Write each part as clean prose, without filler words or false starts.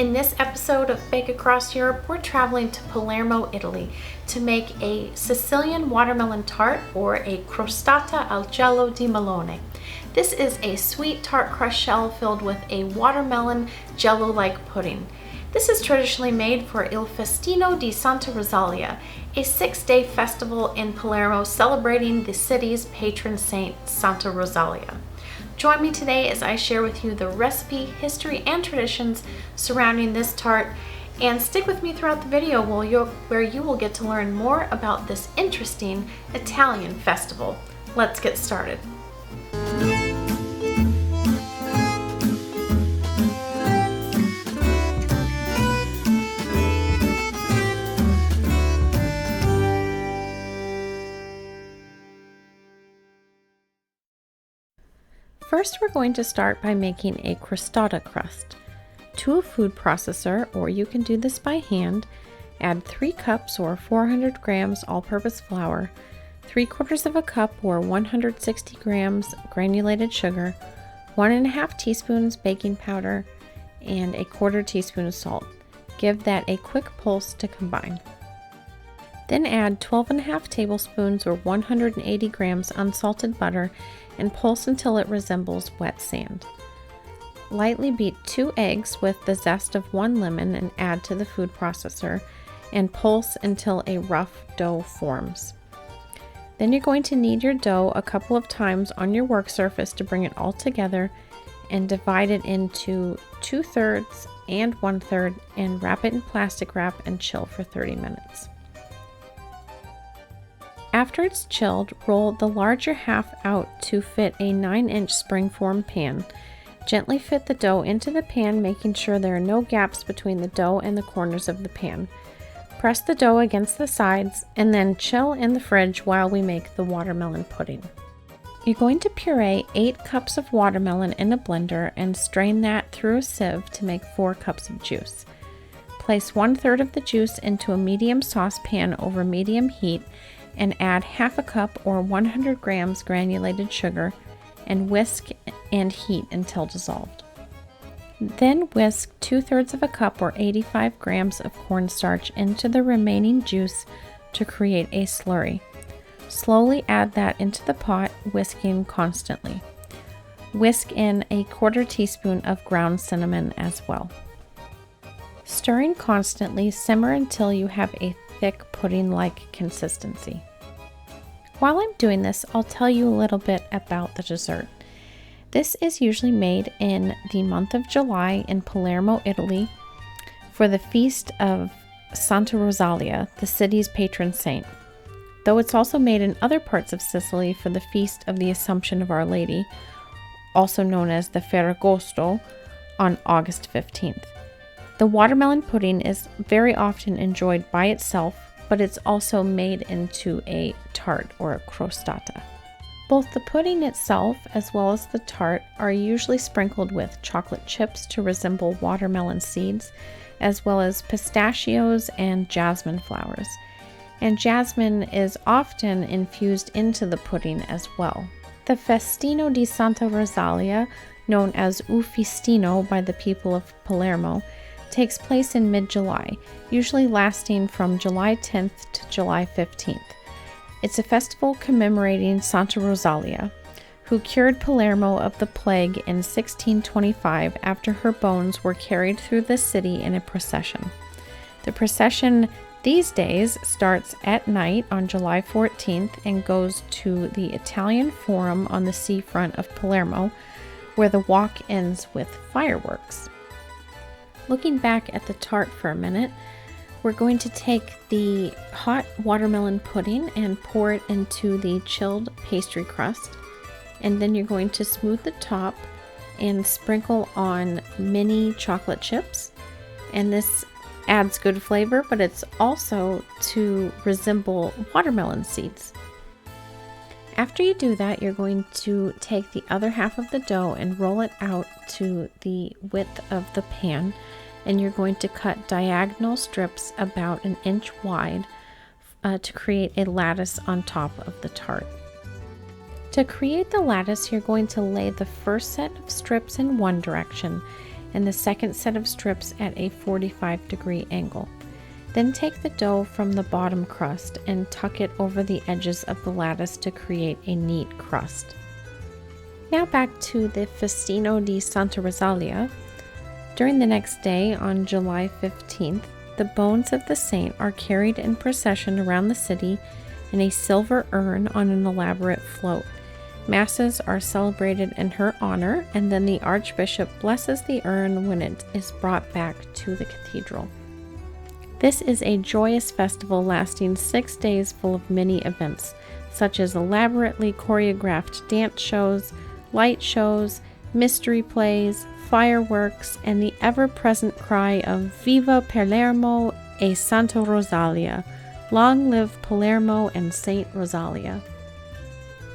In this episode of Bake Across Europe, we're traveling to Palermo, Italy to make a Sicilian watermelon tart, or a Crostata al Gelo di Melone. This is a sweet tart crust shell filled with a watermelon jello-like pudding. This is traditionally made for Il Festino di Santa Rosalia, a 6-day festival in Palermo celebrating the city's patron saint, Santa Rosalia. Join me today as I share with you the recipe, history, and traditions surrounding this tart, and stick with me throughout the video where you will get to learn more about this interesting Italian festival. Let's get started. First, we're going to start by making a crostata crust. To a food processor, or you can do this by hand, add 3 cups or 400 grams all-purpose flour, 3/4 of a cup or 160 grams granulated sugar, 1.5 teaspoons baking powder, and 1/4 teaspoon of salt. Give that a quick pulse to combine. Then add 12.5 tablespoons or 180 grams unsalted butter and pulse until it resembles wet sand. Lightly beat 2 eggs with the zest of 1 lemon and add to the food processor, and pulse until a rough dough forms. Then you're going to knead your dough a couple of times on your work surface to bring it all together, and divide it into 2/3 and 1/3 and wrap it in plastic wrap and chill for 30 minutes. After it's chilled, roll the larger half out to fit a 9-inch springform pan. Gently fit the dough into the pan, making sure there are no gaps between the dough and the corners of the pan. Press the dough against the sides and then chill in the fridge while we make the watermelon pudding. You're going to puree 8 cups of watermelon in a blender and strain that through a sieve to make 4 cups of juice. Place 1/3 of the juice into a medium saucepan over medium heat and add 1/2 cup or 100 grams granulated sugar and whisk and heat until dissolved. Then whisk 2/3 of a cup or 85 grams of cornstarch into the remaining juice to create a slurry. Slowly add that into the pot, whisking constantly. Whisk in 1/4 teaspoon of ground cinnamon as well. Stirring constantly, simmer until you have a thick pudding-like consistency. While I'm doing this, I'll tell you a little bit about the dessert. This is usually made in the month of July in Palermo, Italy, for the feast of Santa Rosalia, the city's patron saint, though it's also made in other parts of Sicily for the feast of the Assumption of Our Lady, also known as the Ferragosto, on August 15th. The watermelon pudding is very often enjoyed by itself, but it's also made into a tart, or a crostata. Both the pudding itself as well as the tart are usually sprinkled with chocolate chips to resemble watermelon seeds, as well as pistachios and jasmine flowers. And jasmine is often infused into the pudding as well. The Festino di Santa Rosalia, known as U Festino by the people of Palermo, takes place in mid-July, usually lasting from July 10th to July 15th. It's a festival commemorating Santa Rosalia, who cured Palermo of the plague in 1625 after her bones were carried through the city in a procession. The procession these days starts at night on July 14th and goes to the Italian Forum on the seafront of Palermo, where the walk ends with fireworks. Looking back at the tart for a minute, we're going to take the hot watermelon pudding and pour it into the chilled pastry crust, and then you're going to smooth the top and sprinkle on mini chocolate chips, and this adds good flavor, but it's also to resemble watermelon seeds. After you do that, you're going to take the other half of the dough and roll it out to the width of the pan, and you're going to cut diagonal strips about 1 inch wide to create a lattice on top of the tart. To create the lattice, you're going to lay the first set of strips in one direction and the second set of strips at a 45-degree angle. Then take the dough from the bottom crust and tuck it over the edges of the lattice to create a neat crust. Now back to the Festino di Santa Rosalia. During the next day, on July 15th, the bones of the saint are carried in procession around the city in a silver urn on an elaborate float. Masses are celebrated in her honor, and then the Archbishop blesses the urn when it is brought back to the cathedral. This is a joyous festival lasting 6 days full of many events, such as elaborately choreographed dance shows, light shows, mystery plays, fireworks, and the ever-present cry of Viva Palermo e Santa Rosalia! Long live Palermo and Saint Rosalia!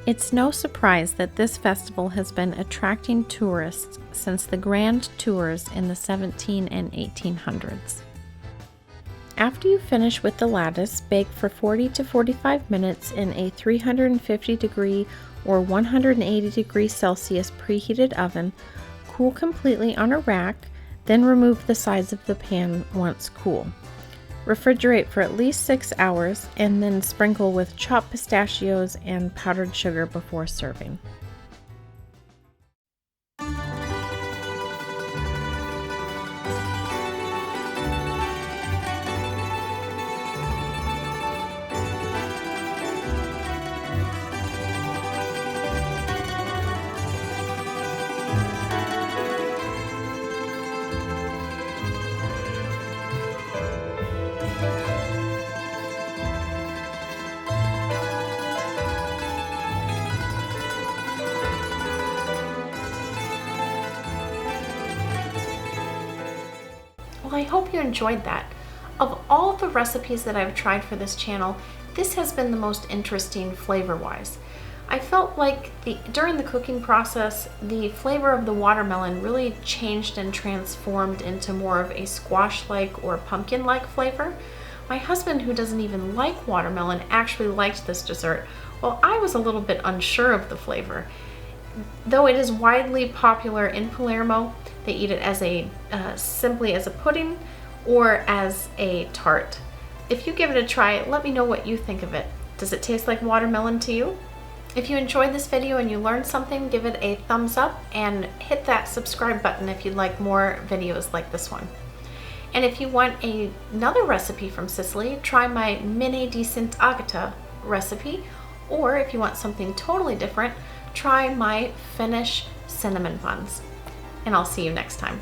It's no surprise that this festival has been attracting tourists since the grand tours in the 1700s and 1800s. After you finish with the lattice, bake for 40 to 45 minutes in a 350-degree or 180-degree Celsius preheated oven. Cool completely on a rack, then remove the sides of the pan once cool. Refrigerate for at least 6 hours, and then sprinkle with chopped pistachios and powdered sugar before serving. Well, I hope you enjoyed that. Of all the recipes that I've tried for this channel, this has been the most interesting flavor-wise. I felt like during the cooking process, the flavor of the watermelon really changed and transformed into more of a squash-like or pumpkin-like flavor. My husband, who doesn't even like watermelon, actually liked this dessert, while I was a little bit unsure of the flavor. Though it is widely popular in Palermo, they eat it as simply as a pudding or as a tart. If you give it a try, let me know what you think of it. Does it taste like watermelon to you? If you enjoyed this video and you learned something, give it a thumbs up and hit that subscribe button if you'd like more videos like this one. And if you want another recipe from Sicily, try my Mene di Sant'Agata recipe, or if you want something totally different, try my Finnish cinnamon buns. And I'll see you next time.